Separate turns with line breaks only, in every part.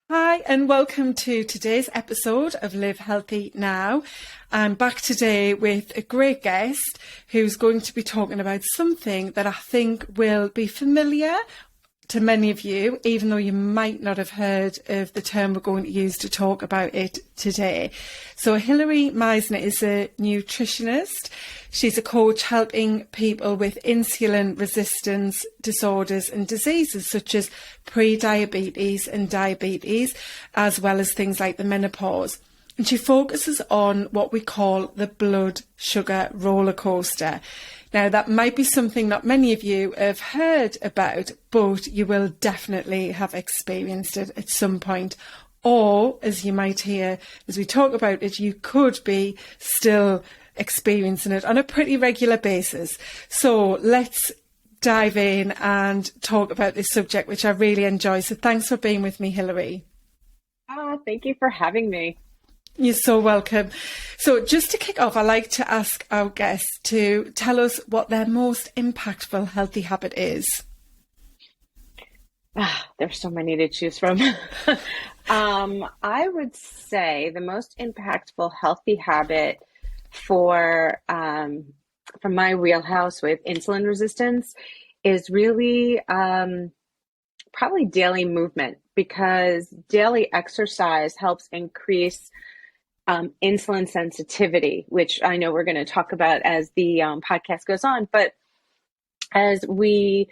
Hi, and welcome to today's episode of Live Healthy Now. I'm back today with a great guest who's going to be talking about something that I think will be familiar to many of you, even though you might not have heard of the term we're going to use to talk about it today. So Hillary Meisner is a nutritionist. She's a coach helping people with insulin resistance disorders and diseases such as pre-diabetes and diabetes, as well as things like the menopause. And she focuses on what we call the blood sugar roller coaster. Now, that might be something not many of you have heard about, but you will definitely have experienced it at some point. Or, as you might hear as we talk about it, you could be still experiencing it on a pretty regular basis. So let's dive in and talk about this subject, which I really enjoy. So thanks for being with me, Hillary.
Thank you for having me.
You're so welcome. So just to kick off, I like to ask our guests to tell us what their most impactful healthy habit is.
There's so many to choose from. I would say the most impactful healthy habit for from my wheelhouse with insulin resistance is really probably daily movement, because daily exercise helps increase insulin sensitivity, which I know we're going to talk about as the podcast goes on. But as we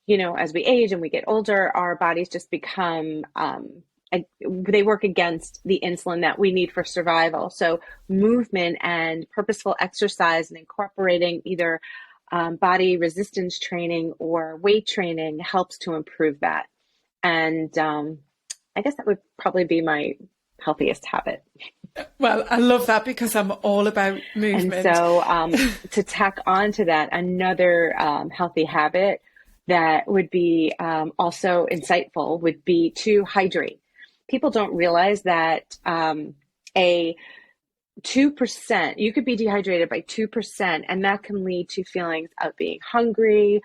age and we get older, our bodies just become, they work against the insulin that we need for survival. So movement and purposeful exercise and incorporating either body resistance training or weight training helps to improve that. And I guess that would probably be my healthiest habit.
Well, I love that because I'm all about movement.
And so to tack on to that, another healthy habit that would be also insightful would be to hydrate. People don't realize that a 2%, you could be dehydrated by 2%, and that can lead to feelings of being hungry,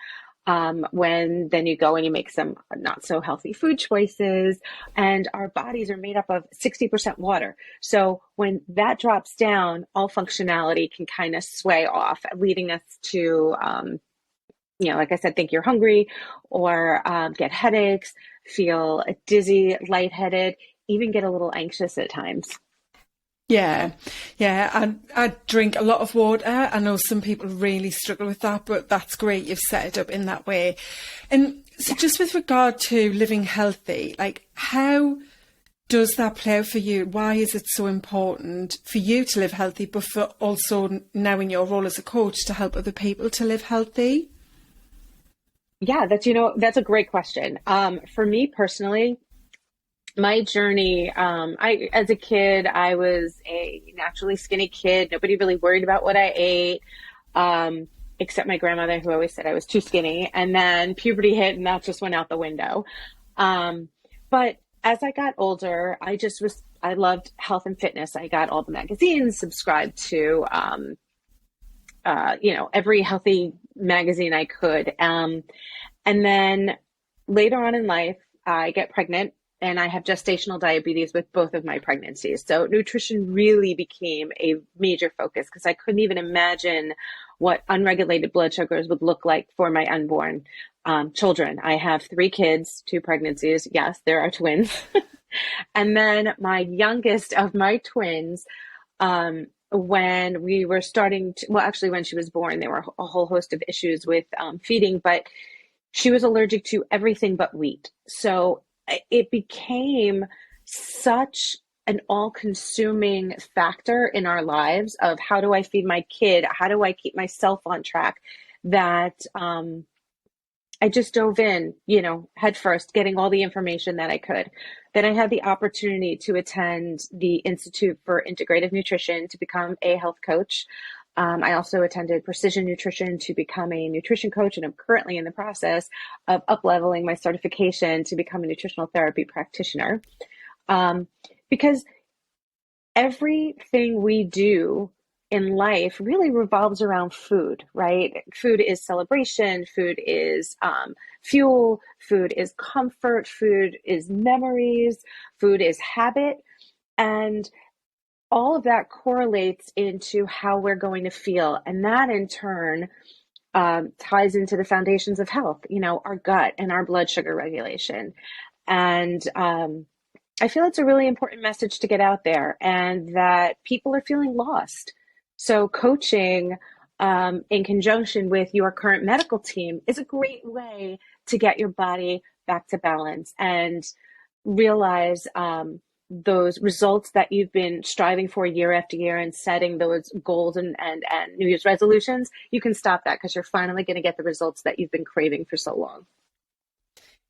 when then you go and you make some not so healthy food choices, and our bodies are made up of 60% water. So when that drops down, all functionality can kind of sway off, leading us to, like I said, think you're hungry, or get headaches, feel dizzy, lightheaded, even get a little anxious at times.
Yeah. I drink a lot of water. I know some people really struggle with that, but that's great you've set it up in that way. And so just with regard to living healthy, like how does that play out for you? Why is it so important for you to live healthy, but for also now in your role as a coach to help other people to live healthy?
Yeah, that's a great question. For me personally, my journey, as a kid, I was a naturally skinny kid. Nobody really worried about what I ate, except my grandmother, who always said I was too skinny. And then puberty hit, and that just went out the window. But as I got older, I loved health and fitness. I got all the magazines, subscribed to, every healthy magazine I could. And then later on in life, I get pregnant. And I have gestational diabetes with both of my pregnancies. So nutrition really became a major focus, because I couldn't even imagine what unregulated blood sugars would look like for my unborn children. I have 3 kids, 2 pregnancies. Yes, there are twins. And then my youngest of my twins, when we were when she was born, there were a whole host of issues with feeding, but she was allergic to everything but wheat. So it became such an all-consuming factor in our lives of how do I feed my kid? How do I keep myself on track? That I just dove in, head first, getting all the information that I could. Then I had the opportunity to attend the Institute for Integrative Nutrition to become a health coach. I also attended Precision Nutrition to become a nutrition coach, and I'm currently in the process of up-leveling my certification to become a nutritional therapy practitioner. Because everything we do in life really revolves around food, right? Food is celebration, food is fuel, food is comfort, food is memories, food is habit. And all of that correlates into how we're going to feel. And that in turn ties into the foundations of health, our gut and our blood sugar regulation. And I feel it's a really important message to get out there, and that people are feeling lost. So coaching in conjunction with your current medical team is a great way to get your body back to balance and realize those results that you've been striving for year after year and setting those goals and New Year's resolutions. You can stop that because you're finally going to get the results that you've been craving for so long.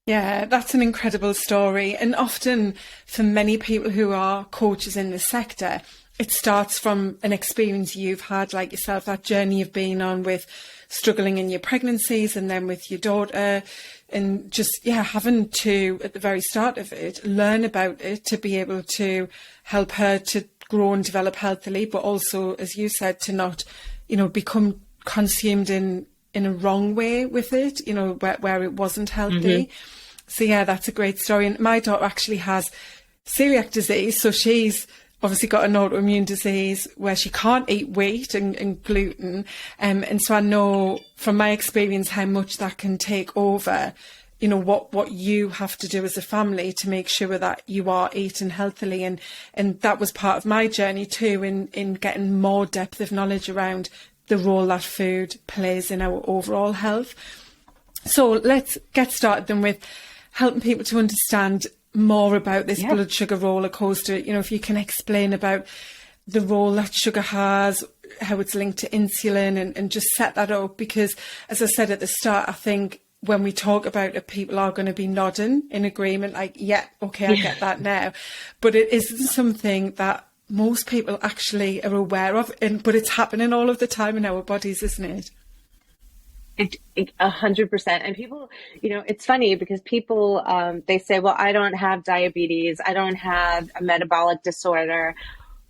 Yeah, that's an incredible story. And often for many people who are coaches in the sector, it starts from an experience you've had, like yourself, that journey you've been on with struggling in your pregnancies and then with your daughter, and just, having to, at the very start of it, learn about it to be able to help her to grow and develop healthily, but also, as you said, to not, become consumed in a wrong way with it, where it wasn't healthy. Mm-hmm. So that's a great story. And my daughter actually has celiac disease. So she's obviously got an autoimmune disease where she can't eat wheat and gluten. And so I know from my experience how much that can take over, what you have to do as a family to make sure that you are eating healthily. And that was part of my journey too, in getting more depth of knowledge around the role that food plays in our overall health. So let's get started then with helping people to understand more about this blood sugar roller coaster. If you can explain about the role that sugar has, how it's linked to insulin, and just set that up, because as I said at the start, I think when we talk about it, people are going to be nodding in agreement, like, I get that now. But it isn't something that most people actually are aware of, but it's happening all of the time in our bodies, isn't it?
100%. And people, it's funny because people, they say, well, I don't have diabetes, I don't have a metabolic disorder.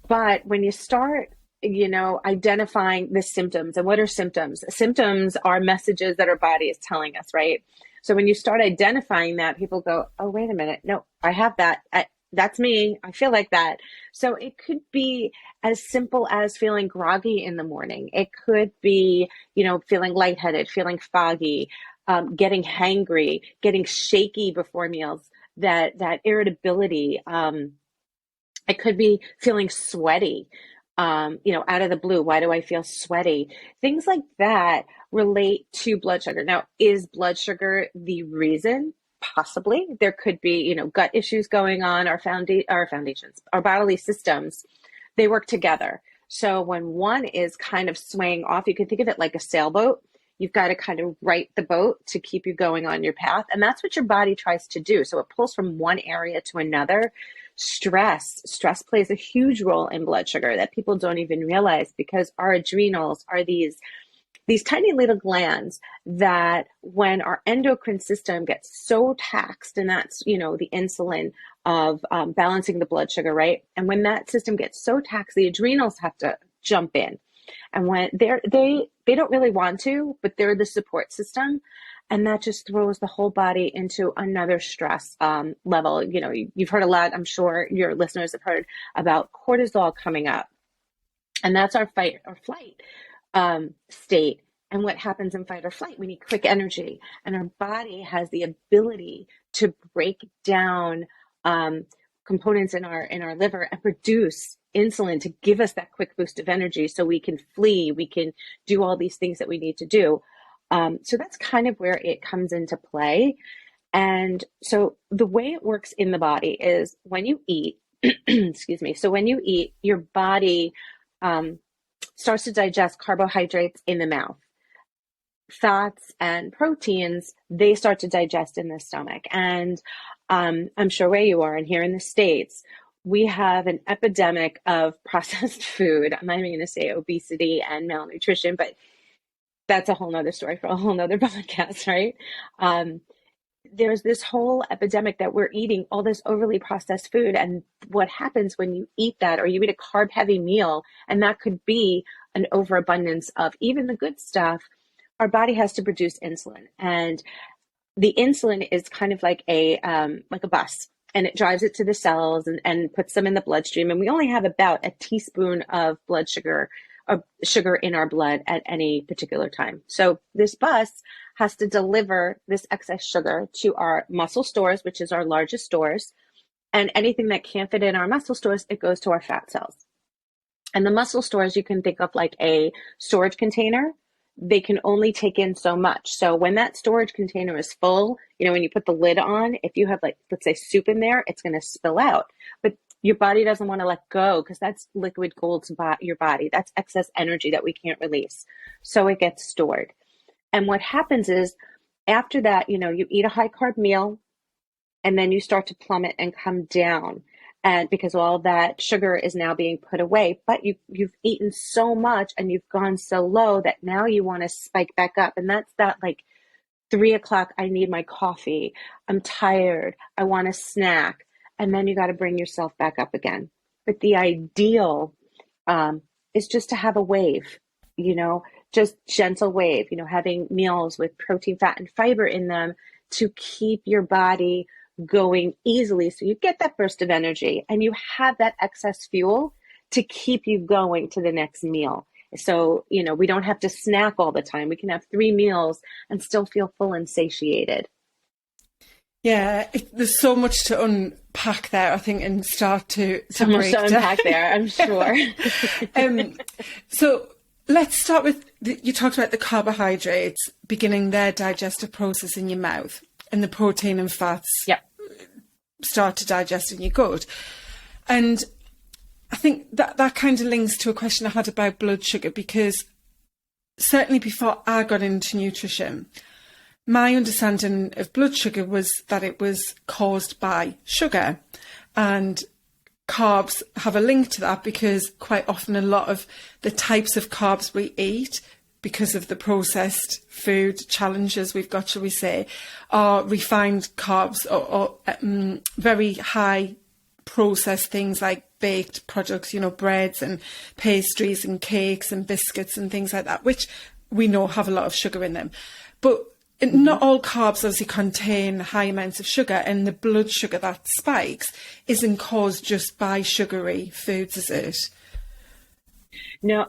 But when you start, identifying the symptoms, and what are symptoms? Symptoms are messages that our body is telling us, right? So when you start identifying that, people go, oh, wait a minute. No, I have that. That's me. I feel like that. So it could be as simple as feeling groggy in the morning. It could be, feeling lightheaded, feeling foggy, getting hangry, getting shaky before meals, that irritability. It could be feeling sweaty, out of the blue. Why do I feel sweaty? Things like that relate to blood sugar. Now, is blood sugar the reason? Possibly. There could be, gut issues going on. Our foundations, our bodily systems, they work together. So when one is kind of swaying off, you can think of it like a sailboat. You've got to kind of right the boat to keep you going on your path. And that's what your body tries to do. So it pulls from one area to another. Stress plays a huge role in blood sugar that people don't even realize, because our adrenals are these tiny little glands that, when our endocrine system gets so taxed, and that's, the insulin of balancing the blood sugar, right? And when that system gets so taxed, the adrenals have to jump in. And when they don't really want to, but they're the support system. And that just throws the whole body into another stress level. You've heard a lot, I'm sure your listeners have heard about cortisol coming up. And that's our fight or flight state. And what happens in fight or flight? We need quick energy, and our body has the ability to break down components in our liver and produce insulin to give us that quick boost of energy, so we can flee, we can do all these things that we need to do. So that's kind of where it comes into play. And so the way it works in the body is when you eat, excuse me. So when you eat, your body starts to digest carbohydrates in the mouth. Fats and proteins, they start to digest in the stomach. And I'm sure where you are, and here in the States, we have an epidemic of processed food. I'm not even going to say obesity and malnutrition, but that's a whole nother story for a whole nother podcast, right? There's this whole epidemic that we're eating all this overly processed food. And what happens when you eat that, or you eat a carb heavy meal, and that could be an overabundance of even the good stuff, our body has to produce insulin. And the insulin is kind of like a bus, and it drives it to the cells and puts them in the bloodstream. And we only have about a teaspoon of blood sugar in our blood at any particular time. So this bus has to deliver this excess sugar to our muscle stores, which is our largest stores. And anything that can't fit in our muscle stores, it goes to our fat cells. And the muscle stores, you can think of like a storage container. They can only take in so much. So when that storage container is full, when you put the lid on, if you have let's say soup in there, it's going to spill out. But your body doesn't want to let go because that's liquid gold to your body. That's excess energy that we can't release. So it gets stored. And what happens is after that, you eat a high carb meal and then you start to plummet and come down. And because all that sugar is now being put away, but you've eaten so much and you've gone so low that now you want to spike back up. And that's that 3:00, I need my coffee. I'm tired. I want a snack. And then you got to bring yourself back up again. But the ideal is just to have a wave, just gentle wave, having meals with protein, fat, and fiber in them to keep your body going easily, so you get that burst of energy and you have that excess fuel to keep you going to the next meal. So, we don't have to snack all the time. We can have 3 meals and still feel full and satiated.
Yeah, there's so much to unpack there, I think, and start to
break down. Unpack there, I'm sure.
So let's start with, you talked about the carbohydrates beginning their digestive process in your mouth, and the protein and fats start to digest in your gut. And I think that kind of links to a question I had about blood sugar, because certainly before I got into nutrition, my understanding of blood sugar was that it was caused by sugar, and carbs have a link to that because quite often a lot of the types of carbs we eat, because of the processed food challenges we've got, shall we say, are refined carbs or very high processed things like baked products, breads and pastries and cakes and biscuits and things like that, which we know have a lot of sugar in them. But not all carbs obviously contain high amounts of sugar, and the blood sugar that spikes isn't caused just by sugary foods, is it?
No,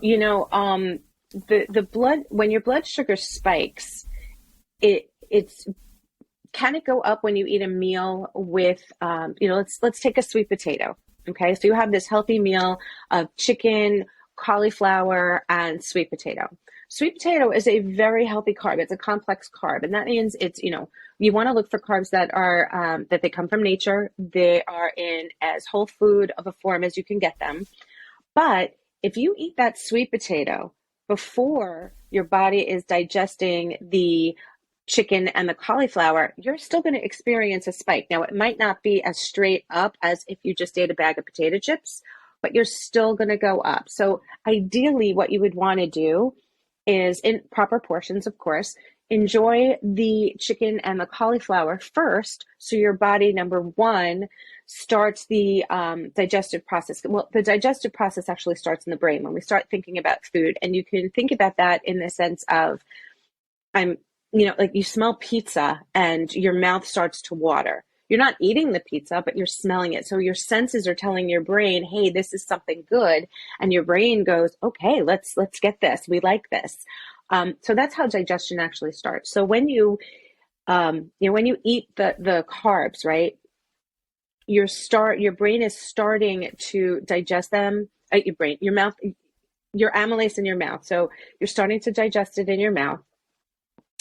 the blood, when your blood sugar spikes, it's can it go up when you eat a meal with let's take a sweet potato. Okay, so you have this healthy meal of chicken, cauliflower, and sweet potato. Sweet potato is a very healthy carb. It's a complex carb, and that means it's, you want to look for carbs that are that they come from nature. They are in as whole food of a form as you can get them. But if you eat that sweet potato before your body is digesting the chicken and the cauliflower, you're still going to experience a spike. Now, it might not be as straight up as if you just ate a bag of potato chips, but you're still going to go up. So ideally, what you would want to do is, in proper portions, of course, enjoy the chicken and the cauliflower first, so your body, number one, starts the digestive process. Well, the digestive process actually starts in the brain when we start thinking about food. And you can think about that in the sense of, you smell pizza and your mouth starts to water. You're not eating the pizza, but you're smelling it. So your senses are telling your brain, hey, this is something good. And your brain goes, okay, let's get this. We like this. So that's how digestion actually starts. So when you eat the carbs, right, your brain is starting to digest them. Your mouth, your amylase in your mouth. So you're starting to digest it in your mouth.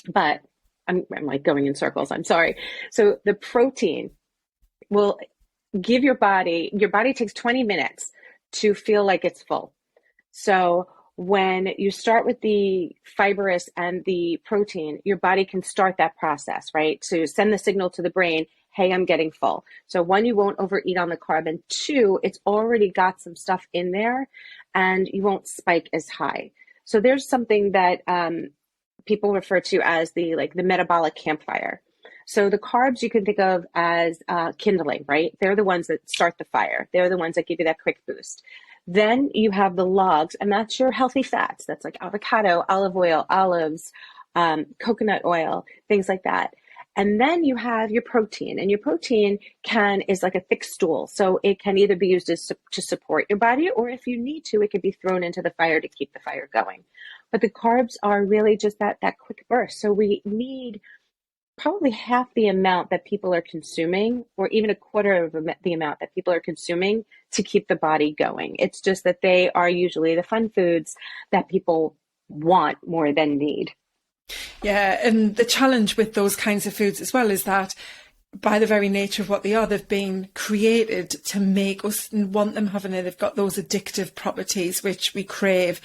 But I'm going in circles. I'm sorry. So the protein will give your body takes 20 minutes to feel like it's full. So when you start with the fibrous and the protein, your body can start that process, right? To send the signal to the brain, hey, I'm getting full. So one, you won't overeat on the carb, and two, it's already got some stuff in there and you won't spike as high. So there's something that people refer to as the metabolic campfire. So the carbs you can think of as kindling, right? They're the ones that start the fire. They're the ones that give you that quick boost. Then you have the logs, and that's your healthy fats. That's like avocado, olive oil, olives, coconut oil, things like that. And then you have your protein, and your protein is like a thick stool. So it can either be used to support your body, or if you need to, it could be thrown into the fire to keep the fire going. But the carbs are really just that quick burst. So we need probably half the amount that people are consuming, or even a quarter of the amount that people are consuming to keep the body going. It's just that they are usually the fun foods that people want more than need.
Yeah, and the challenge with those kinds of foods as well is that by the very nature of what they are, they've been created to make us want them, haven't they? They've got those addictive properties which we crave.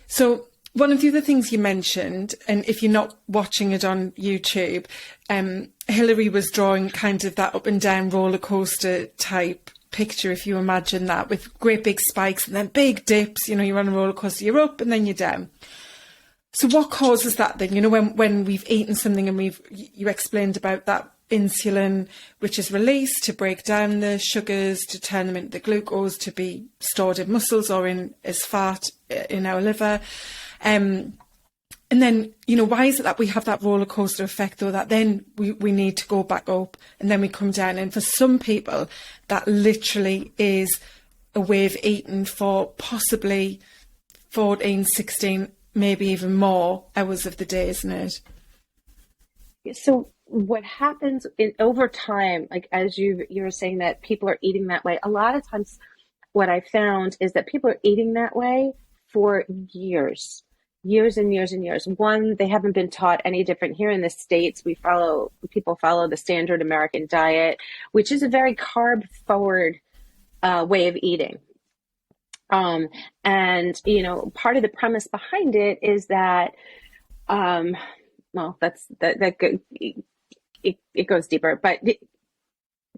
So one of the other things you mentioned, and if you're not watching it on YouTube, Hillary was drawing kind of that up and down roller coaster type picture, if you imagine that, with great big spikes and then big dips. You know, you're on a roller coaster, you're up and then you're down. So what causes that then? You know, when we've eaten something and you explained about that insulin, which is released to break down the sugars, to turn them into the glucose, to be stored in muscles or as fat in our liver. And then, you know, why is it that we have that roller coaster effect, though, that then we need to go back up and then we come down? And for some people, that literally is a way of eating for possibly 14, 16, maybe even more hours of the day, isn't it?
So what happens over time, like as you were saying that people are eating that way, a lot of times what I found is that people are eating that way for years and years and years. One, they haven't been taught any different. Here in the States, people follow the standard American diet, which is a very carb forward way of eating. And, you know, part of the premise behind it is that, well, it goes deeper, but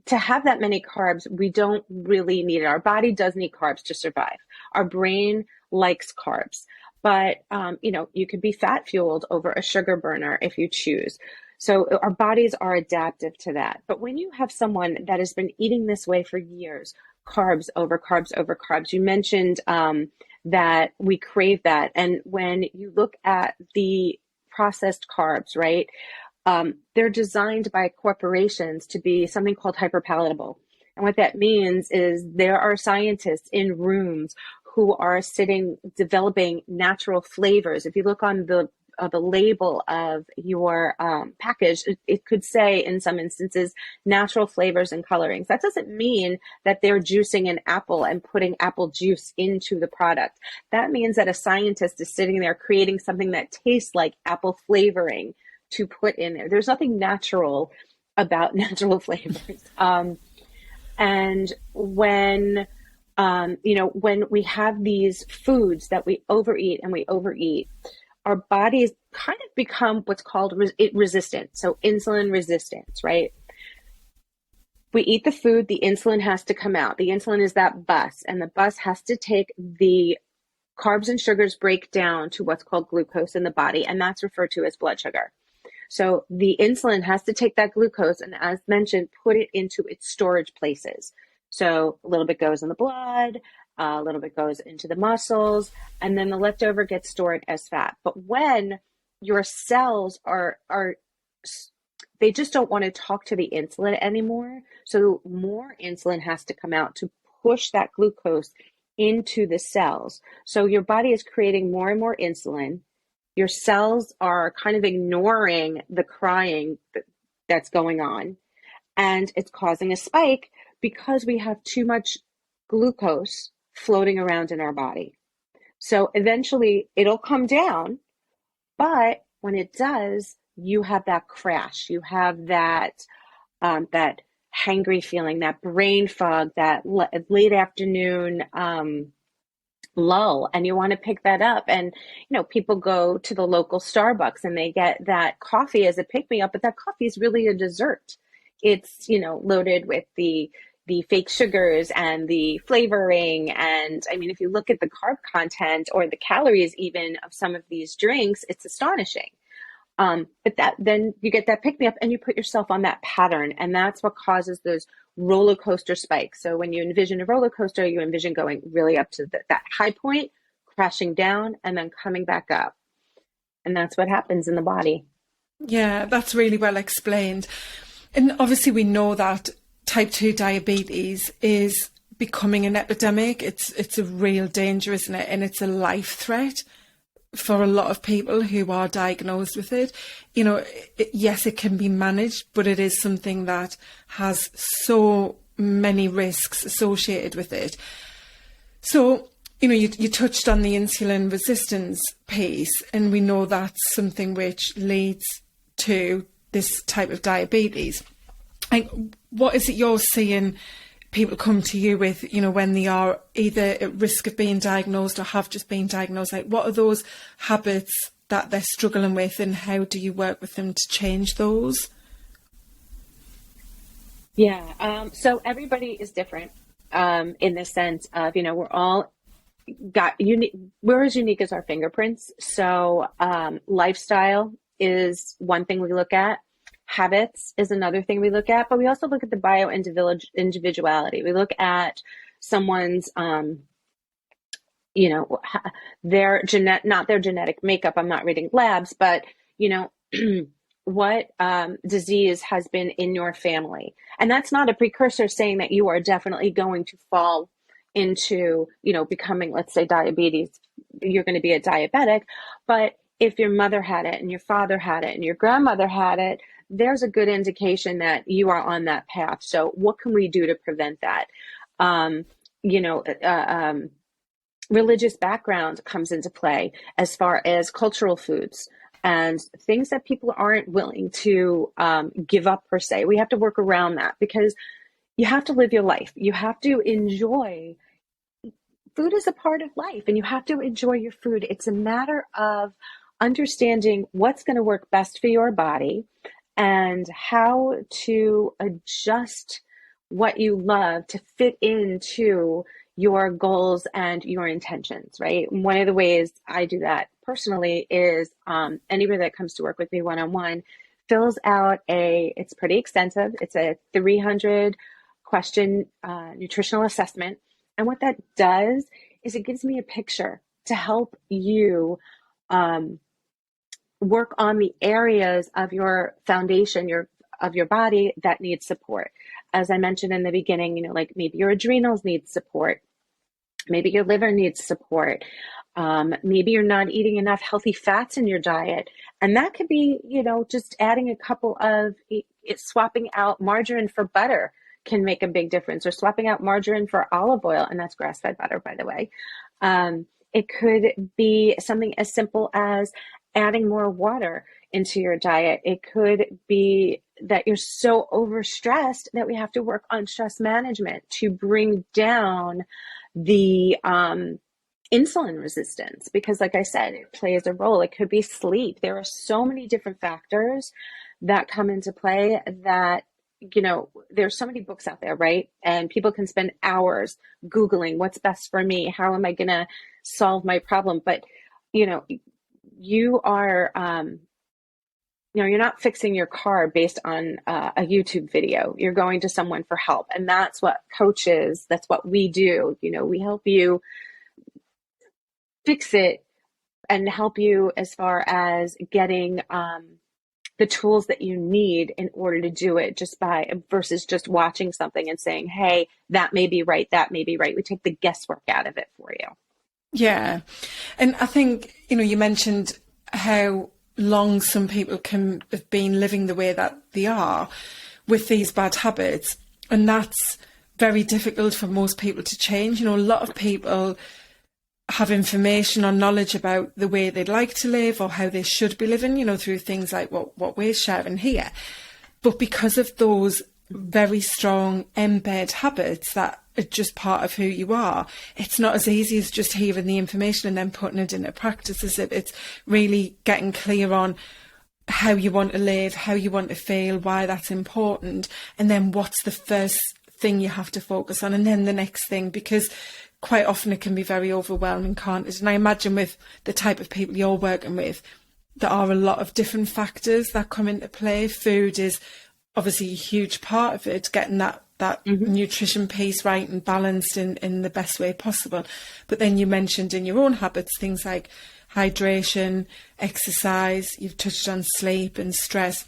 to have that many carbs, we don't really need it. Our body does need carbs to survive. Our brain likes carbs, but, you know, you could be fat fueled over a sugar burner if you choose. So our bodies are adaptive to that. But when you have someone that has been eating this way for years, carbs over carbs over carbs, you mentioned that we crave that. And when you look at the processed carbs, right, they're designed by corporations to be something called hyperpalatable. And what that means is there are scientists in rooms who are developing natural flavors. If you look on the label of your package, it could say in some instances natural flavors and colorings. That doesn't mean that they're juicing an apple and putting apple juice into the product. That means that a scientist is sitting there creating something that tastes like apple flavoring to put in there. There's nothing natural about natural flavors. And when when we have these foods that we overeat, our bodies kind of become what's called resistant. So insulin resistance, right? We eat the food, the insulin has to come out. The insulin is that bus, and the bus has to take the carbs and sugars break down to what's called glucose in the body, and that's referred to as blood sugar. So the insulin has to take that glucose and, as mentioned, put it into its storage places. So a little bit goes in the blood, a little bit goes into the muscles, and then the leftover gets stored as fat. But when your cells they just don't want to talk to the insulin anymore. So more insulin has to come out to push that glucose into the cells. So your body is creating more and more insulin. Your cells are kind of ignoring the crying that's going on, and it's causing a spike because we have too much glucose floating around in our body. So eventually it'll come down, but when it does, you have that crash. You have that hangry feeling, that brain fog, that late afternoon lull, and you want to pick that up. And people go to the local Starbucks and they get that coffee as a pick-me-up, but that coffee is really a dessert. It's loaded with the fake sugars and the flavoring. And I mean, if you look at the carb content or the calories even of some of these drinks, it's astonishing. But then you get that pick me up and you put yourself on that pattern. And that's what causes those roller coaster spikes. So when you envision a roller coaster, you envision going really up to that high point, crashing down, and then coming back up. And that's what happens in the body.
Yeah, that's really well explained. And obviously we know that type 2 diabetes is becoming an epidemic. It's a real danger, isn't it? And it's a life threat for a lot of people who are diagnosed with it. Yes, it can be managed, but it is something that has so many risks associated with it. So, you touched on the insulin resistance piece, and we know that's something which leads to this type of diabetes. Like, what is it you're seeing people come to you with, when they are either at risk of being diagnosed or have just been diagnosed? Like, what are those habits that they're struggling with, and how do you work with them to change those?
Yeah. So everybody is different in the sense of, we're all got unique, we're as unique as our fingerprints. So lifestyle is one thing we look at. Habits is another thing we look at, but we also look at the individuality. We look at someone's, their not their genetic makeup. I'm not reading labs, but what disease has been in your family, and that's not a precursor saying that you are definitely going to fall into, becoming, let's say, diabetes. You're going to be a diabetic, but if your mother had it and your father had it and your grandmother had it, there's a good indication that you are on that path. So what can we do to prevent that? Religious background comes into play as far as cultural foods and things that people aren't willing to give up per se. We have to work around that because you have to live your life. You have to enjoy. Food is a part of life, and you have to enjoy your food. It's a matter of understanding what's going to work best for your body and how to adjust what you love to fit into your goals and your intentions, right? One of the ways I do that personally is anybody that comes to work with me one-on-one fills out it's pretty extensive. It's a 300 question nutritional assessment. And what that does is it gives me a picture to help you work on the areas of your foundation, of your body that needs support. As I mentioned in the beginning, like maybe your adrenals need support. Maybe your liver needs support. Maybe you're not eating enough healthy fats in your diet. And that could be, just adding a couple of, swapping out margarine for butter can make a big difference, or swapping out margarine for olive oil. And that's grass-fed butter, by the way. It could be something as simple as adding more water into your diet. It could be that you're so overstressed that we have to work on stress management to bring down the insulin resistance, because like I said, it plays a role. It could be sleep. There are so many different factors that come into play that, there's so many books out there, right? And people can spend hours Googling what's best for me. How am I going to solve my problem? But, you are, you're not fixing your car based on a YouTube video. You're going to someone for help. And that's what coaches, that's what we do. We help you fix it and help you as far as getting the tools that you need in order to do it versus just watching something and saying, hey, that may be right. That may be right. We take the guesswork out of it for you.
Yeah. And I think, you mentioned how long some people can have been living the way that they are with these bad habits. And that's very difficult for most people to change. A lot of people have information or knowledge about the way they'd like to live or how they should be living, through things like what we're sharing here. But because of those very strong embed habits that are just part of who you are, it's not as easy as just hearing the information and then putting it into practice, is it? It's really getting clear on how you want to live, how you want to feel, why that's important, and then what's the first thing you have to focus on, and then the next thing, because quite often it can be very overwhelming, can't it? And I imagine with the type of people you're working with, there are a lot of different factors that come into play. Food is obviously a huge part of it, getting that nutrition piece right and balanced in the best way possible. But then you mentioned in your own habits things like hydration, exercise, you've touched on sleep and stress.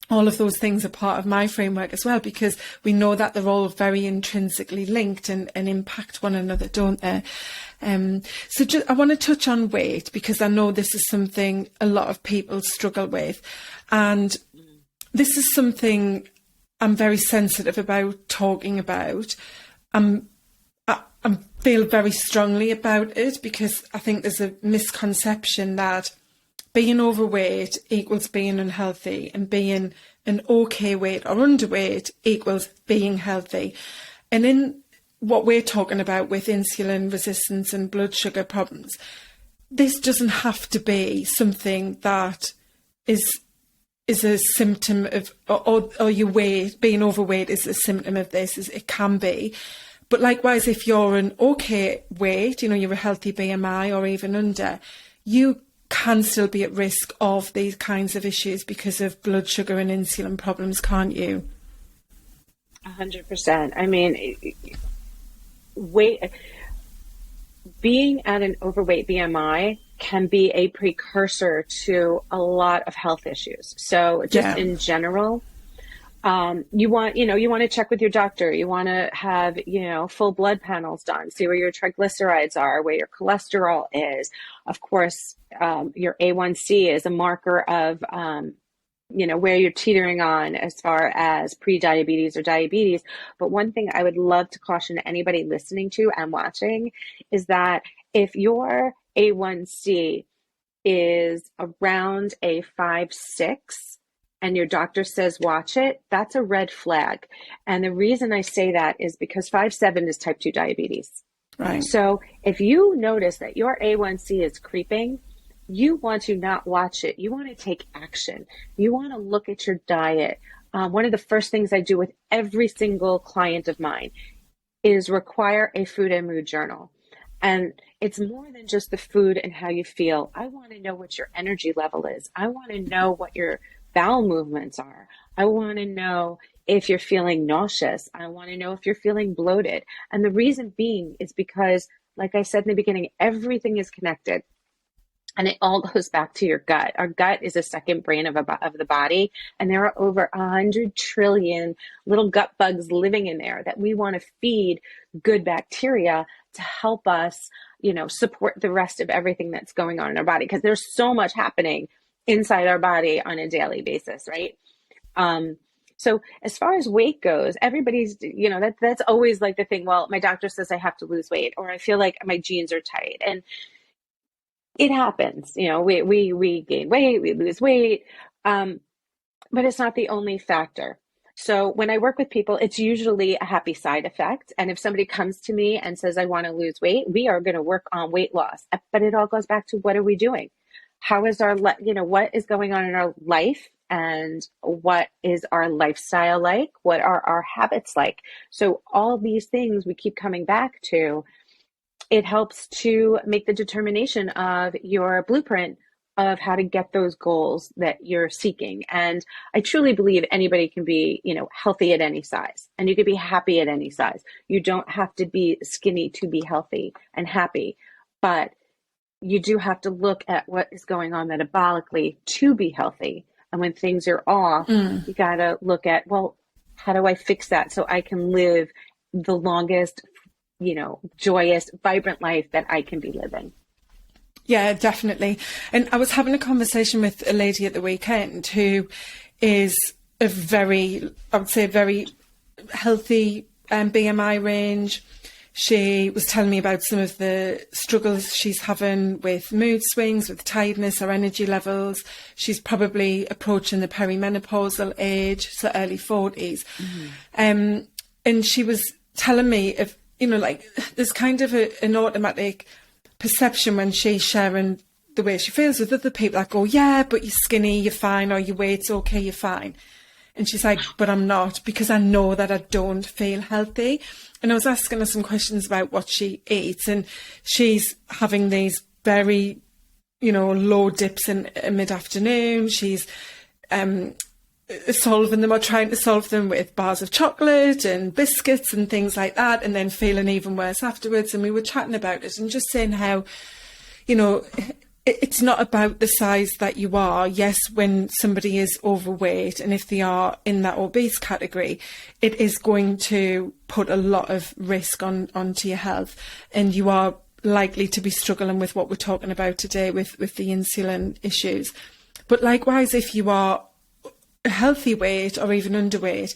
All of those things are part of my framework as well, because we know that they're all very intrinsically linked and impact one another, don't they? I want to touch on weight, because I know this is something a lot of people struggle with. And this is something I'm very sensitive about talking about. I feel very strongly about it, because I think there's a misconception that being overweight equals being unhealthy, and being an okay weight or underweight equals being healthy. And in what we're talking about with insulin resistance and blood sugar problems, this doesn't have to be something that is a symptom of, or your weight, being overweight is a symptom of this. It can be. But likewise, if you're an okay weight, you're a healthy BMI or even under, you can still be at risk of these kinds of issues because of blood sugar and insulin problems, can't you?
100%. I mean, being at an overweight BMI can be a precursor to a lot of health issues. So just in general, you want to check with your doctor. You want to have, full blood panels done, see where your triglycerides are, where your cholesterol is. Of course, your A1C is a marker of, where you're teetering on as far as pre-diabetes or diabetes. But one thing I would love to caution anybody listening to and watching is that if your A1C is around a 5-6, and your doctor says watch it, that's a red flag. And the reason I say that is because 5-7 is type 2 diabetes.
Right.
So if you notice that your A1C is creeping, you want to not watch it. You want to take action. You want to look at your diet. One of the first things I do with every single client of mine is require a food and mood journal. And it's more than just the food and how you feel. I want to know what your energy level is. I want to know what your bowel movements are. I want to know if you're feeling nauseous. I want to know if you're feeling bloated. And the reason being is because, like I said in the beginning, everything is connected. And it all goes back to your gut. Our gut is a second brain of the body. And there are over 100 trillion little gut bugs living in there that we want to feed good bacteria to help us, support the rest of everything that's going on in our body. Because there's so much happening inside our body on a daily basis, right? So as far as weight goes, everybody's, that's always like the thing. Well, my doctor says I have to lose weight, or I feel like my jeans are tight, and it happens. We gain weight, we lose weight, but it's not the only factor. So when I work with people, it's usually a happy side effect. And if somebody comes to me and says, I want to lose weight, we are going to work on weight loss. But it all goes back to, what are we doing? How is what is going on in our life, and what is our lifestyle like? What are our habits like? So all these things we keep coming back to. It helps to make the determination of your blueprint of how to get those goals that you're seeking. And I truly believe anybody can be, healthy at any size, and you can be happy at any size. You don't have to be skinny to be healthy and happy, but you do have to look at what is going on metabolically to be healthy. And when things are off, you got to look at, well, how do I fix that so I can live the longest, joyous, vibrant life that I can be living?
Yeah, definitely. And I was having a conversation with a lady at the weekend who is a very healthy BMI range. She was telling me about some of the struggles she's having with mood swings, with tiredness, her energy levels. She's probably approaching the perimenopausal age, so early 40s. And she was telling me of, there's kind of an automatic perception when she's sharing the way she feels with other people, like, oh yeah, but you're skinny, you're fine, or your weight's okay, you're fine. And she's like, but I'm not, because I know that I don't feel healthy. And I was asking her some questions about what she eats, and she's having these very low dips in mid-afternoon. She's solving them or trying to solve them with bars of chocolate and biscuits and things like that, and then feeling even worse afterwards. And we were chatting about it and just saying how, it's not about the size that you are. Yes, when somebody is overweight and if they are in that obese category, it is going to put a lot of risk onto your health, and you are likely to be struggling with what we're talking about today with the insulin issues. But likewise, if you are a healthy weight or even underweight,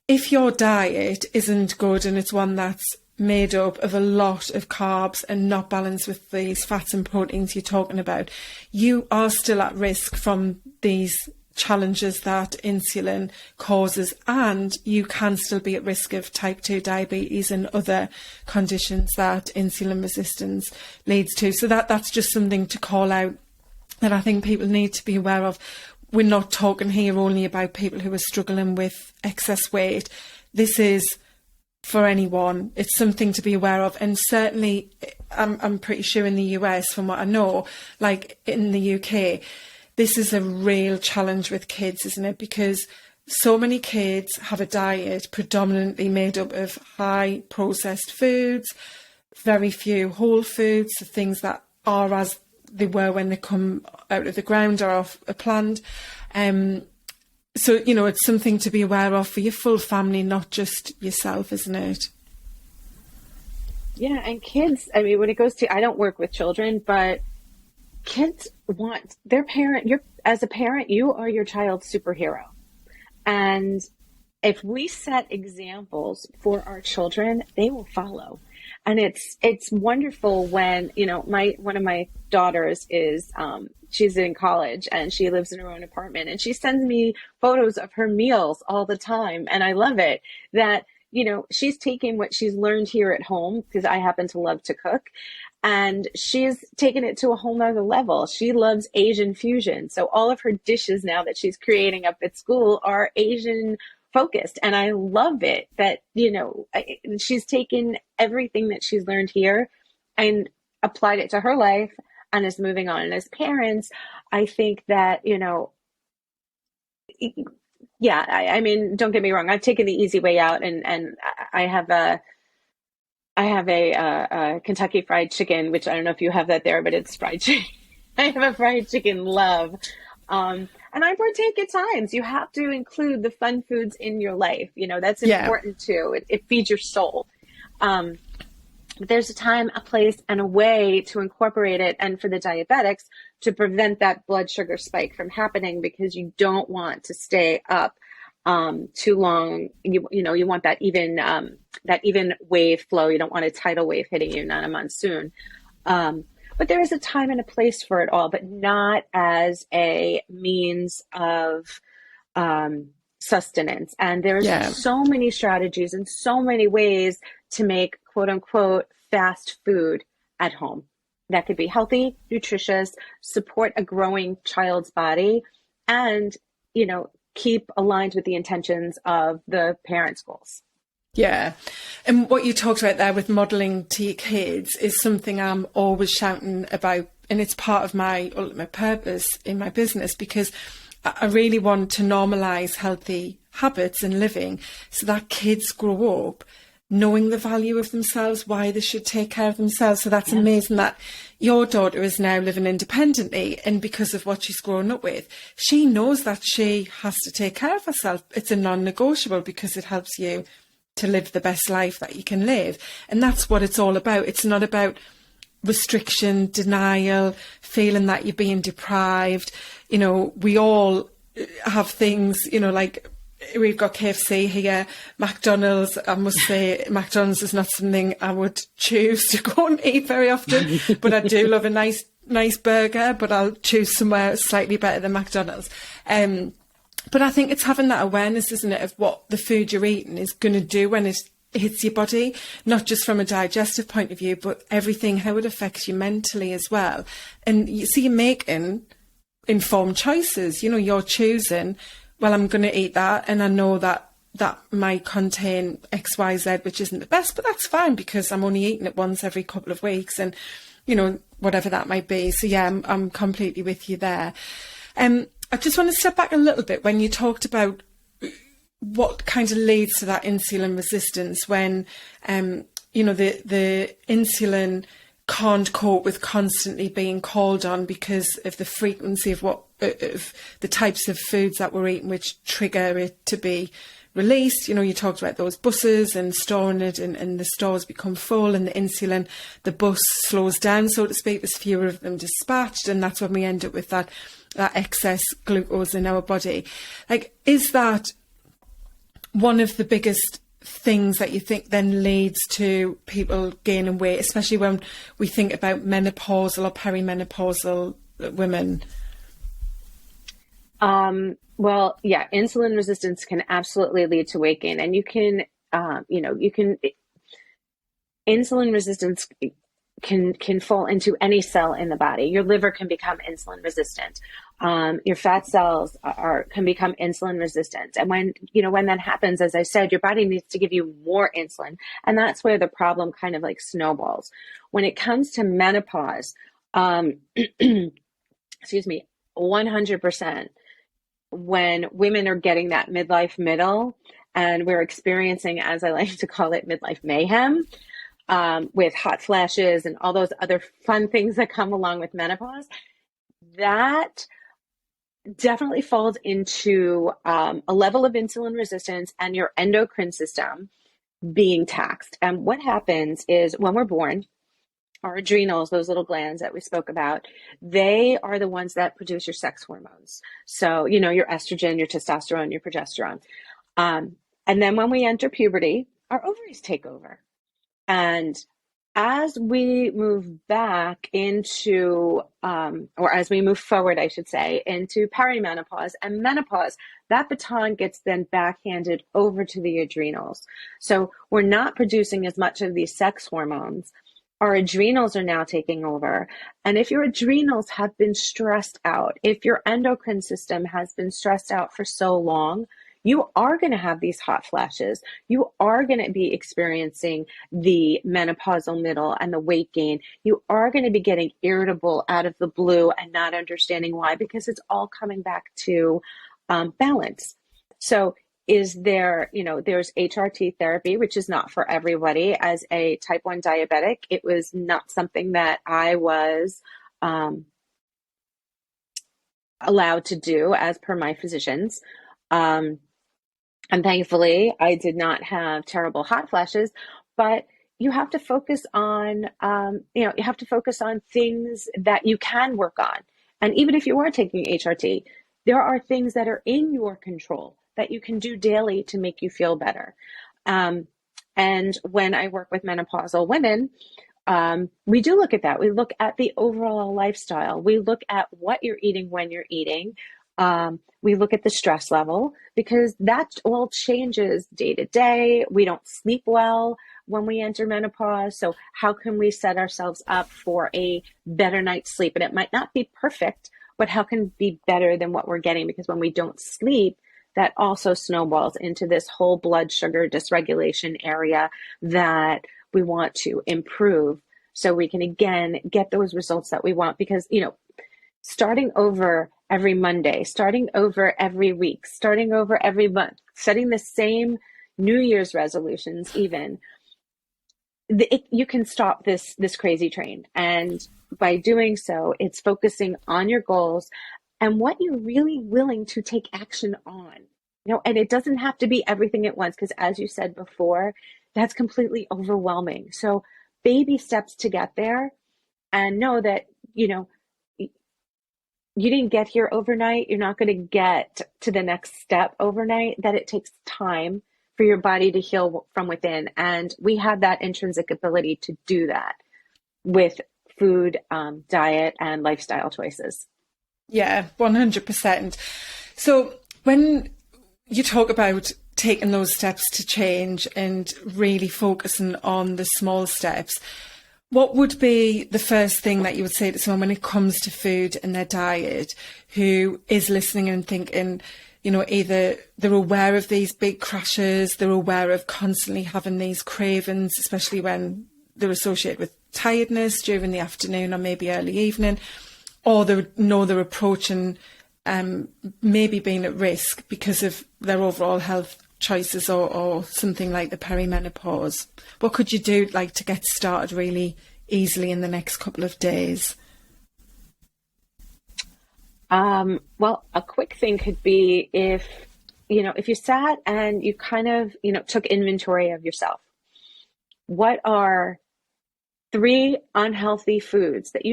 if your diet isn't good and it's one that's made up of a lot of carbs and not balanced with these fats and proteins you're talking about, you are still at risk from these challenges that insulin causes, and you can still be at risk of type 2 diabetes and other conditions that insulin resistance leads to. So that's just something to call out that I think people need to be aware of. We're not talking here only about people who are struggling with excess weight. This is for anyone. It's something to be aware of. And certainly, I'm pretty sure in the US, from what I know, like in the UK, this is a real challenge with kids, isn't it? Because so many kids have a diet predominantly made up of high processed foods, very few whole foods, the things that are as they were when they come out of the ground or off a plant. So, it's something to be aware of for your full family, not just yourself, isn't it?
Yeah, and kids, when it goes to, I don't work with children, but kids want their parent, as a parent, you are your child's superhero. And if we set examples for our children, they will follow. And it's wonderful when, one of my daughters is, she's in college and she lives in her own apartment, and she sends me photos of her meals all the time. And I love it that, she's taking what she's learned here at home, because I happen to love to cook, and she's taken it to a whole nother level. She loves Asian fusion. So all of her dishes now that she's creating up at school are Asian focused. And I love it that, she's taken everything that she's learned here and applied it to her life and is moving on. And as parents, I think that, don't get me wrong. I've taken the easy way out, and I have a Kentucky Fried Chicken, which I don't know if you have that there, but it's fried chicken. I have a fried chicken love. And I partake at times. You have to include the fun foods in your life. That's important too. It feeds your soul. But there's a time, a place, and a way to incorporate it. And for the diabetics, to prevent that blood sugar spike from happening, because you don't want to stay up too long. You want that even wave flow. You don't want a tidal wave hitting you, not a monsoon. But there is a time and a place for it all, but not as a means of sustenance. And there's so many strategies and so many ways to make quote unquote fast food at home that could be healthy, nutritious, support a growing child's body, and, keep aligned with the intentions of the parents' goals.
Yeah. And what you talked about there with modelling to your kids is something I'm always shouting about. And it's part of my ultimate purpose in my business, because I really want to normalise healthy habits and living so that kids grow up knowing the value of themselves, why they should take care of themselves. So that's amazing that your daughter is now living independently, and because of what she's grown up with, she knows that she has to take care of herself. It's a non-negotiable, because it helps you to live the best life that you can live. And that's what it's all about. It's not about restriction, denial, feeling that you're being deprived. We all have things, like we've got KFC here, McDonald's. I must say McDonald's is not something I would choose to go and eat very often, but I do love a nice burger, but I'll choose somewhere slightly better than McDonald's. But I think it's having that awareness, isn't it, of what the food you're eating is going to do when it hits your body, not just from a digestive point of view, but everything, how it affects you mentally as well. And you see, you're making informed choices. You're choosing, well, I'm going to eat that, and I know that that might contain XYZ, which isn't the best, but that's fine because I'm only eating it once every couple of weeks, and, you know, whatever that might be. So yeah, I'm completely with you there. I just want to step back a little bit when you talked about what kind of leads to that insulin resistance when, you know, the insulin can't cope with constantly being called on because of the frequency of the types of foods that we're eating, which trigger it to be released. You know, you talked about those buses and storing it, and the stores become full, and the bus slows down, so to speak. There's fewer of them dispatched, and that's when we end up with that excess glucose in our body. Like, is that one of the biggest things that you think then leads to people gaining weight, especially when we think about menopausal or perimenopausal women?
Well, yeah, insulin resistance can absolutely lead to weight gain, and insulin resistance can fall into any cell in the body. Your liver can become insulin resistant. Your fat cells can become insulin resistant. And when that happens, as I said, your body needs to give you more insulin. And that's where the problem kind of like snowballs. When it comes to menopause, excuse me, 100%, when women are getting that midlife middle, and we're experiencing, as I like to call it, midlife mayhem, with hot flashes and all those other fun things that come along with menopause, that definitely falls into a level of insulin resistance and your endocrine system being taxed. And what happens is when we're born, our adrenals, those little glands that we spoke about, they are the ones that produce your sex hormones. So, you know, your estrogen, your testosterone, your progesterone. And then when we enter puberty, our ovaries take over. And as we move back into, or as we move forward, I should say, into perimenopause and menopause, that baton gets then backhanded over to the adrenals. So we're not producing as much of these sex hormones. Our adrenals are now taking over. And if your adrenals have been stressed out, if your endocrine system has been stressed out for so long, you are going to have these hot flashes. You are going to be experiencing the menopausal middle and the weight gain. You are going to be getting irritable out of the blue and not understanding why, because it's all coming back to balance. So is there, there's HRT therapy, which is not for everybody. As a type 1 diabetic, it was not something that I was allowed to do as per my physicians. And thankfully, I did not have terrible hot flashes, but you have to focus on, you have to focus on things that you can work on. And even if you are taking HRT, there are things that are in your control that you can do daily to make you feel better. And when I work with menopausal women, we do look at that. We look at the overall lifestyle. We look at what you're eating when you're eating. We look at the stress level, because that all changes day to day. We don't sleep well when we enter menopause. So how can we set ourselves up for a better night's sleep? And it might not be perfect, but how can it be better than what we're getting? Because when we don't sleep, that also snowballs into this whole blood sugar dysregulation area that we want to improve, so we can again get those results that we want. Because, starting over every Monday, starting over every week, starting over every month, setting the same New Year's resolutions, even, you can stop this crazy train. And by doing so, it's focusing on your goals and what you're really willing to take action on. And it doesn't have to be everything at once, because as you said before, that's completely overwhelming. So baby steps to get there, and know that, you didn't get here overnight. You're not going to get to the next step overnight, that it takes time for your body to heal from within. And we have that intrinsic ability to do that with food, diet, and lifestyle choices.
Yeah, 100%. So when you talk about taking those steps to change and really focusing on the small steps, what would be the first thing that you would say to someone when it comes to food and their diet, who is listening and thinking, either they're aware of these big crashes, they're aware of constantly having these cravings, especially when they're associated with tiredness during the afternoon or maybe early evening, or they know they're approaching maybe being at risk because of their overall health choices or something like the perimenopause. What could you do to get started really easily in the next couple of days?
Well, a quick thing could be if you sat and you kind of, took inventory of yourself. What are 3 unhealthy foods that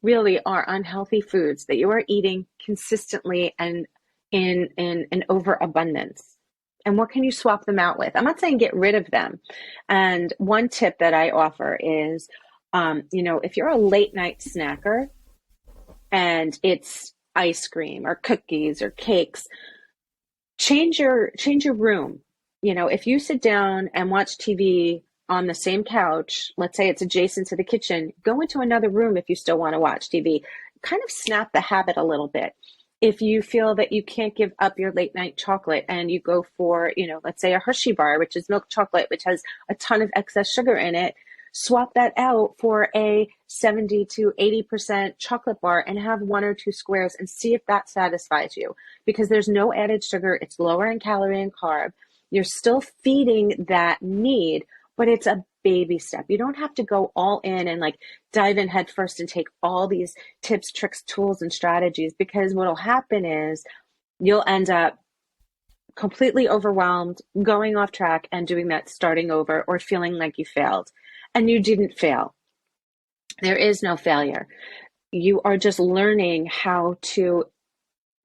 really are unhealthy foods that you are eating consistently and in an overabundance? And what can you swap them out with? I'm not saying get rid of them. And one tip that I offer is, if you're a late night snacker and it's ice cream or cookies or cakes, change your room. If you sit down and watch TV on the same couch, let's say it's adjacent to the kitchen, go into another room if you still want to watch TV. Kind of snap the habit a little bit. If you feel that you can't give up your late night chocolate and you go for, let's say a Hershey bar, which is milk chocolate, which has a ton of excess sugar in it, swap that out for a 70 to 80% chocolate bar and have 1 or 2 squares and see if that satisfies you, because there's no added sugar. It's lower in calorie and carb. You're still feeding that need, but it's a baby step. You don't have to go all in and dive in head first and take all these tips, tricks, tools, and strategies, because what'll happen is you'll end up completely overwhelmed, going off track and doing that starting over, or feeling like you failed. And you didn't fail. There is no failure. You are just learning how to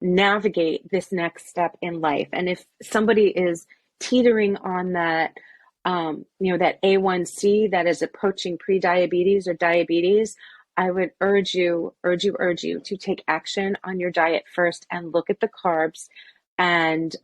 navigate this next step in life. And if somebody is teetering on that, that A1C that is approaching pre-diabetes or diabetes, I would urge you to take action on your diet first and look at the carbs. And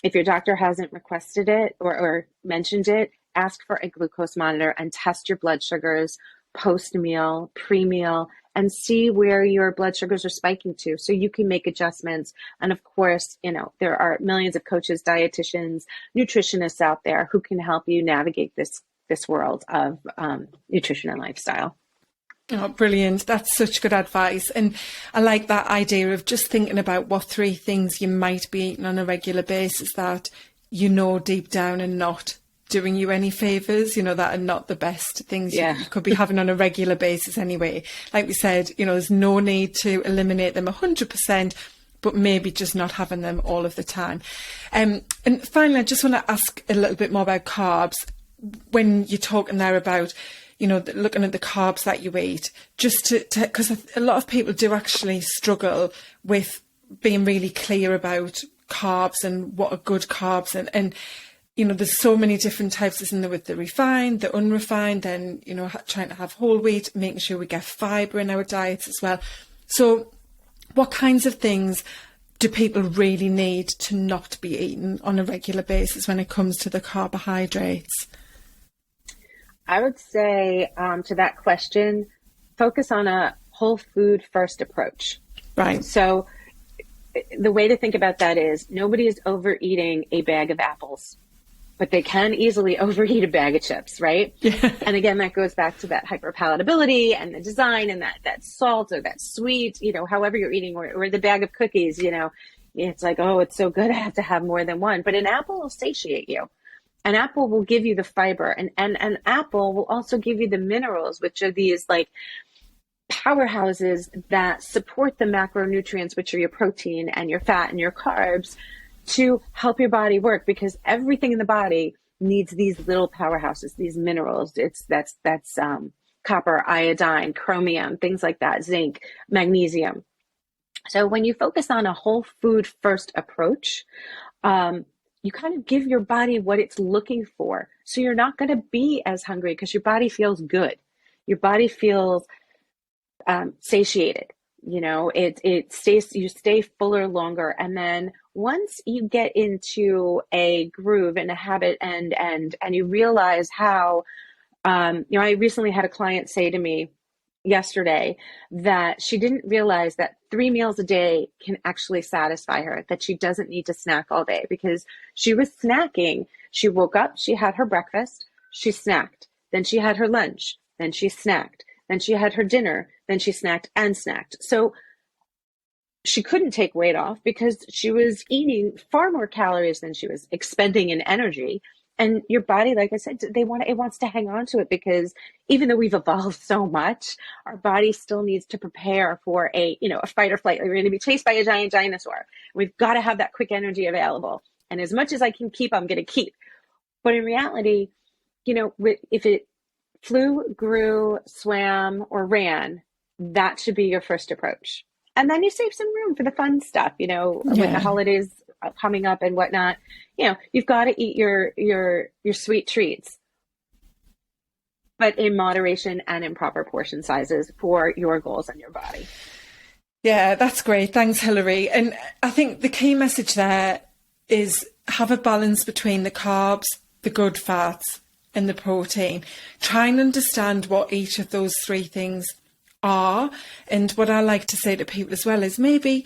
if your doctor hasn't requested it or mentioned it, ask for a glucose monitor and test your blood sugars post-meal, pre-meal, and see where your blood sugars are spiking to, so you can make adjustments. And of course, there are millions of coaches, dietitians, nutritionists out there who can help you navigate this world of nutrition and lifestyle.
Oh, brilliant. That's such good advice. And I like that idea of just thinking about what 3 things you might be eating on a regular basis that deep down are not doing you any favours, that are not the best things you could be having on a regular basis anyway. Like we said, there's no need to eliminate them 100%, but maybe just not having them all of the time. And finally, I just want to ask a little bit more about carbs. When you're talking there about, looking at the carbs that you eat, just to because a lot of people do actually struggle with being really clear about carbs and what are good carbs, and there's so many different types, isn't there, with the refined, the unrefined, then, trying to have whole wheat, making sure we get fibre in our diets as well. So what kinds of things do people really need to not be eating on a regular basis when it comes to the carbohydrates?
I would say to that question, focus on a whole food first approach.
Right. So
the way to think about that is nobody is overeating a bag of apples, but they can easily overeat a bag of chips, right?
Yeah.
And again, that goes back to that hyperpalatability and the design and that salt or that sweet, however you're eating, or the bag of cookies, it's like, oh, it's so good, I have to have more than one. But an apple will satiate you. An apple will give you the fiber, and an apple will also give you the minerals, which are these powerhouses that support the macronutrients, which are your protein and your fat and your carbs, to help your body work, because everything in the body needs these little powerhouses, these minerals. That's copper, iodine, chromium, things like that, zinc, magnesium. So when you focus on a whole food first approach, you kind of give your body what it's looking for. So you're not going to be as hungry because your body feels good. Your body feels satiated. You stay fuller longer. And then once you get into a groove and a habit and you realize how, I recently had a client say to me, yesterday that she didn't realize that 3 meals a day can actually satisfy her, that she doesn't need to snack all day, because she was snacking. She woke up, she had her breakfast, she snacked, then she had her lunch, then she snacked, then she had her dinner, then she snacked and snacked. So she couldn't take weight off because she was eating far more calories than she was expending in energy. And your body, like I said, it wants to hang on to it, because even though we've evolved so much, our body still needs to prepare for a fight or flight. Like, we're going to be chased by a giant dinosaur. We've got to have that quick energy available. And as much as I can keep, I'm going to keep. But in reality, if it flew, grew, swam, or ran, that should be your first approach. And then you save some room for the fun stuff, with the holidays coming up and whatnot. You've got to eat your sweet treats, but in moderation and in proper portion sizes for your goals and your body.
Yeah, that's great. Thanks, Hillary. And I think the key message there is have a balance between the carbs, the good fats, and the protein. Try and understand what each of those three things are. And what I like to say to people as well is maybe,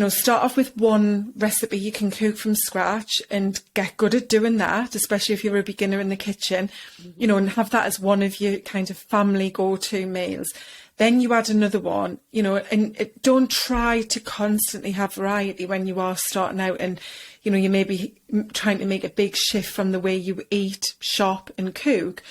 start off with one recipe you can cook from scratch and get good at doing that, especially if you're a beginner in the kitchen, and have that as one of your kind of family go-to meals. Then you add another one, and don't try to constantly have variety when you are starting out and, you may be trying to make a big shift from the way you eat, shop and cook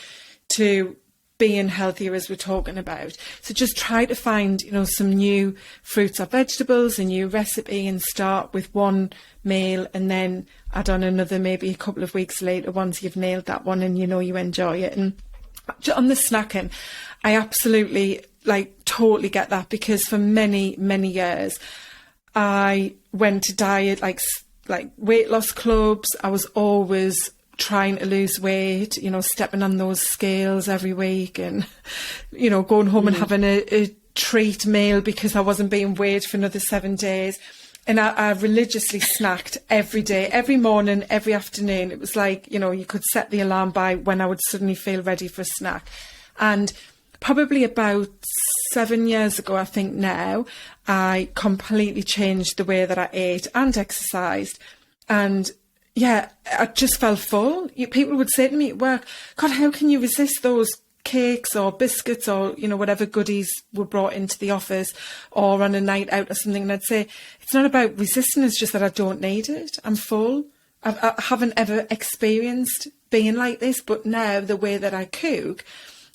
to being healthier, as we're talking about. So just try to find, some new fruits or vegetables, a new recipe, and start with one meal and then add on another maybe a couple of weeks later once you've nailed that one and you enjoy it. And on the snacking, I absolutely totally get that, because for many, many years I went to diet, like weight loss clubs. I was always trying to lose weight, stepping on those scales every week and, going home and having a treat meal because I wasn't being weighed for another 7 days. And I religiously snacked every day, every morning, every afternoon. It was like, you could set the alarm by when I would suddenly feel ready for a snack. And probably about 7 years ago, I think now, I completely changed the way that I ate and exercised. And yeah, I just felt full. People would say to me at work, God, how can you resist those cakes or biscuits or, whatever goodies were brought into the office or on a night out or something? And I'd say, it's not about resisting, it's just that I don't need it. I'm full. I haven't ever experienced being like this, but now the way that I cook,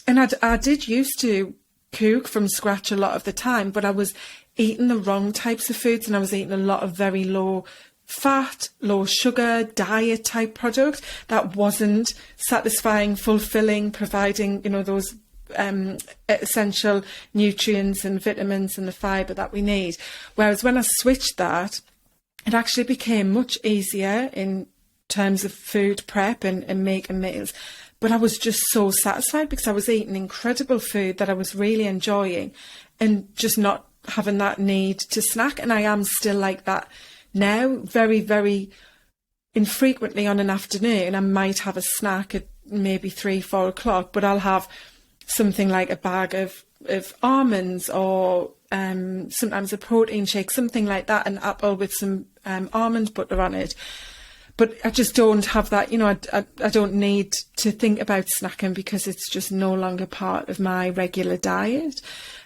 and I did used to cook from scratch a lot of the time, but I was eating the wrong types of foods and I was eating a lot of very low fat, low sugar, diet type product that wasn't satisfying, fulfilling, providing, those essential nutrients and vitamins and the fibre that we need. Whereas when I switched that, it actually became much easier in terms of food prep and making meals. But I was just so satisfied because I was eating incredible food that I was really enjoying and just not having that need to snack. And I am still like that now, very, very infrequently on an afternoon. I might have a snack at maybe 3-4 o'clock, but I'll have something like a bag of almonds or sometimes a protein shake, something like that, an apple with some almond butter on it. But I just don't have that, I don't need to think about snacking because it's just no longer part of my regular diet.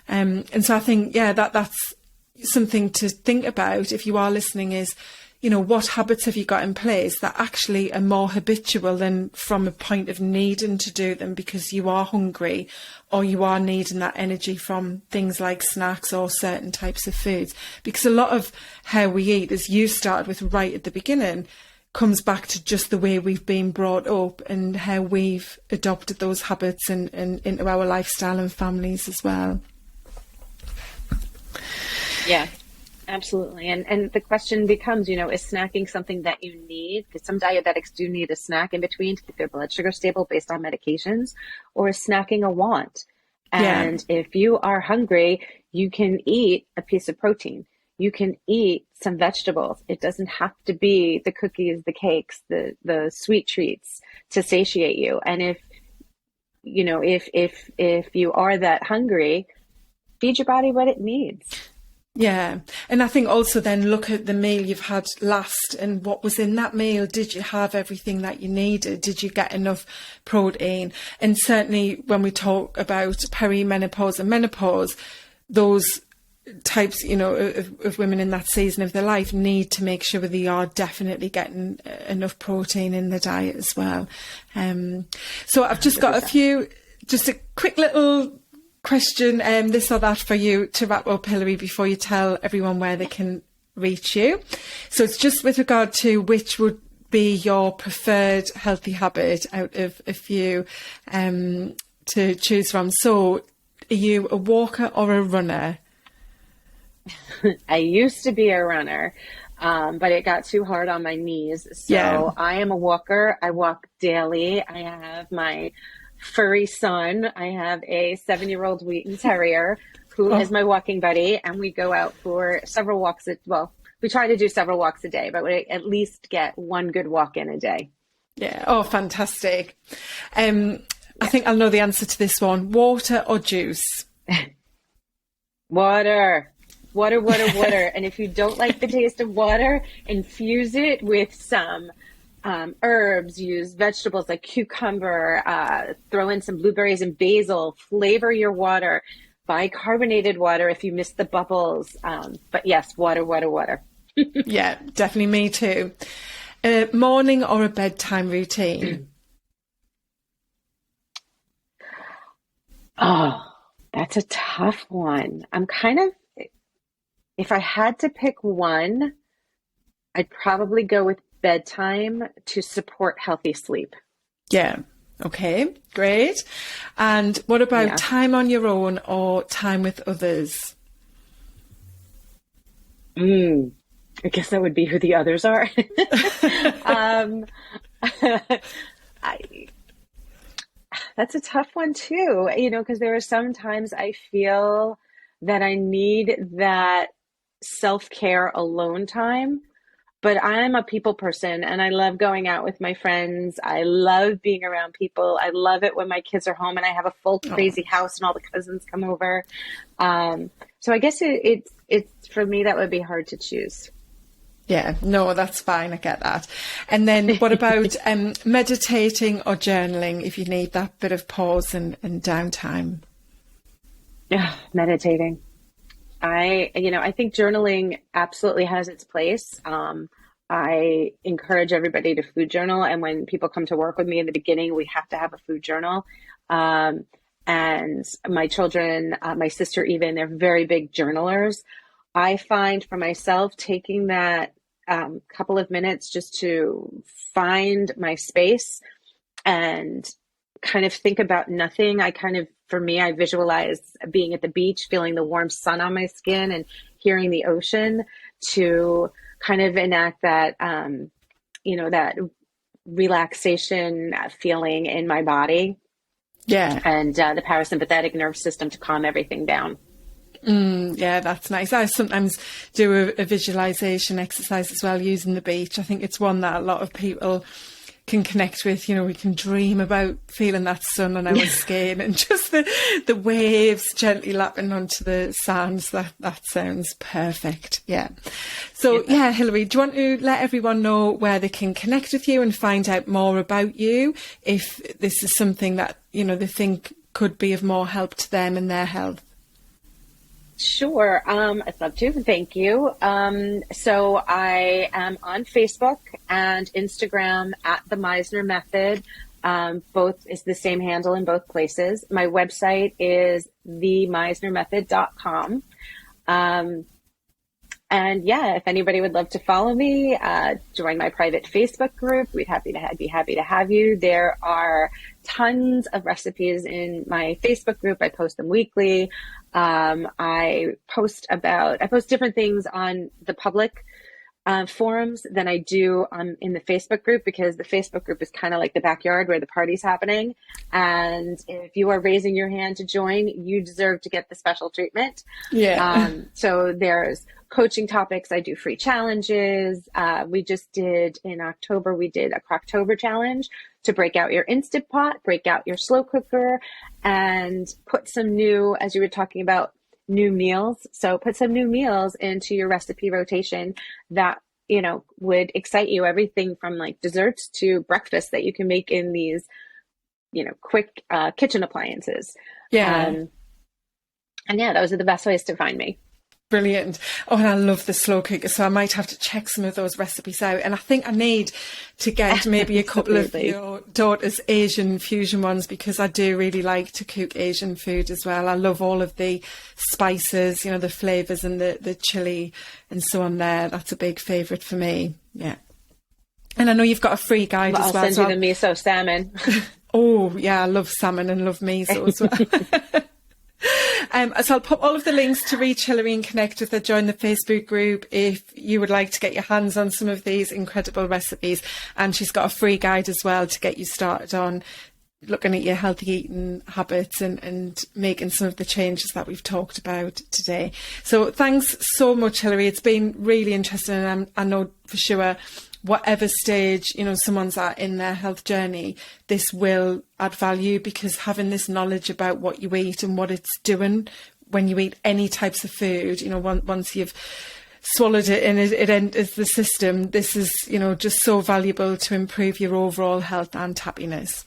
And so I think, that's something to think about if you are listening is, what habits have you got in place that actually are more habitual than from a point of needing to do them because you are hungry or you are needing that energy from things like snacks or certain types of foods. Because a lot of how we eat, as you started with right at the beginning, comes back to just the way we've been brought up and how we've adopted those habits and into our lifestyle and families as well.
Yeah, absolutely. And the question becomes, is snacking something that you need? Because some diabetics do need a snack in between to keep their blood sugar stable based on medications, or is snacking a want? And if you are hungry, you can eat a piece of protein. You can eat some vegetables. It doesn't have to be the cookies, the cakes, the sweet treats to satiate you. And if you are that hungry, feed your body what it needs.
Yeah. And I think also then look at the meal you've had last and what was in that meal. Did you have everything that you needed? Did you get enough protein? And certainly when we talk about perimenopause and menopause, those types, of women in that season of their life need to make sure they are definitely getting enough protein in the diet as well. So I've just got just a quick little question, this or that for you to wrap up, Hillary, before you tell everyone where they can reach you. So it's just with regard to which would be your preferred healthy habit out of a few to choose from. So are you a walker or a runner?
I used to be a runner, but it got too hard on my knees. So I am a walker. I walk daily. I have my furry son. I have a 7-year-old Wheaten Terrier who is my walking buddy, and we go out for several walks. We try to do several walks a day, but we at least get one good walk in a day.
Yeah. Oh, fantastic. I think I'll know the answer to this one. Water or juice?
Water. And if you don't like the taste of water, infuse it with some herbs. Use vegetables like cucumber, throw in some blueberries and basil, flavor your water. Buy carbonated water if you miss the bubbles. But yes, water.
Yeah, definitely me too. Morning or a bedtime routine?
Oh, that's a tough one. If I had to pick one, I'd probably go with bedtime to support healthy sleep.
Yeah. Okay, great. And what about time on your own or time with others?
I guess that would be who the others are. That's a tough one too, because there are some times I feel that I need that self-care alone time. But I'm a people person and I love going out with my friends. I love being around people. I love it when my kids are home and I have a full crazy house and all the cousins come over. So I guess it's for me, that would be hard to choose.
Yeah, no, that's fine. I get that. And then what about meditating or journaling if you need that bit of pause and downtime?
Yeah, meditating. I think journaling absolutely has its place. I encourage everybody to food journal. And when people come to work with me in the beginning, we have to have a food journal. And my children, my sister even, they're very big journalers. I find for myself taking that couple of minutes just to find my space and kind of think about nothing. For me, I visualize being at the beach, feeling the warm sun on my skin and hearing the ocean to kind of enact that, that relaxation feeling in my body.
Yeah.
And the parasympathetic nervous system to calm everything down.
Yeah, that's nice. I sometimes do a visualization exercise as well using the beach. I think it's one that a lot of people can connect with. We can dream about feeling that sun on our skin and just the waves gently lapping onto the sands. That sounds perfect. Yeah. So yeah, Hillary, do you want to let everyone know where they can connect with you and find out more about you if this is something that, they think could be of more help to them in their health?
Sure. I'd love to. Thank you. So I am on Facebook and Instagram at the Meisner Method. Both is the same handle in both places. My website is themeisnermethod.com. And if anybody would love to follow me, join my private Facebook group. We'd be happy to have you. There are tons of recipes in my Facebook group. I post them weekly. I post different things on the public forums than I do in the Facebook group, because the Facebook group is kind of like the backyard where the party's happening. And if you are raising your hand to join, you deserve to get the special treatment. Yeah. So there's coaching topics. I do free challenges. We just did in October, we did a Croctober challenge to break out your Instant Pot, break out your slow cooker, and put some new, as you were talking about, new meals. So put some new meals into your recipe rotation that, would excite you. Everything from like desserts to breakfast that you can make in these, quick kitchen appliances.
Yeah.
And yeah, those are the best ways to find me.
Brilliant. Oh, and I love the slow cooker, so I might have to check some of those recipes out. And I think I need to get maybe a couple of your daughter's Asian fusion ones, because I do really like to cook Asian food as well. I love all of the spices, the flavours and the chili and so on there. That's a big favourite for me. Yeah. And I know you've got a free guide as well.
I'll send you the miso salmon.
Oh, yeah, I love salmon and love miso as well. So I'll put all of the links to reach Hillary and connect with her, join the Facebook group if you would like to get your hands on some of these incredible recipes. And she's got a free guide as well to get you started on looking at your healthy eating habits and making some of the changes that we've talked about today. So thanks so much, Hillary. It's been really interesting, and I know for sure whatever stage, someone's at in their health journey, this will add value, because having this knowledge about what you eat and what it's doing when you eat any types of food, once you've swallowed it and it enters the system, this is, just so valuable to improve your overall health and happiness.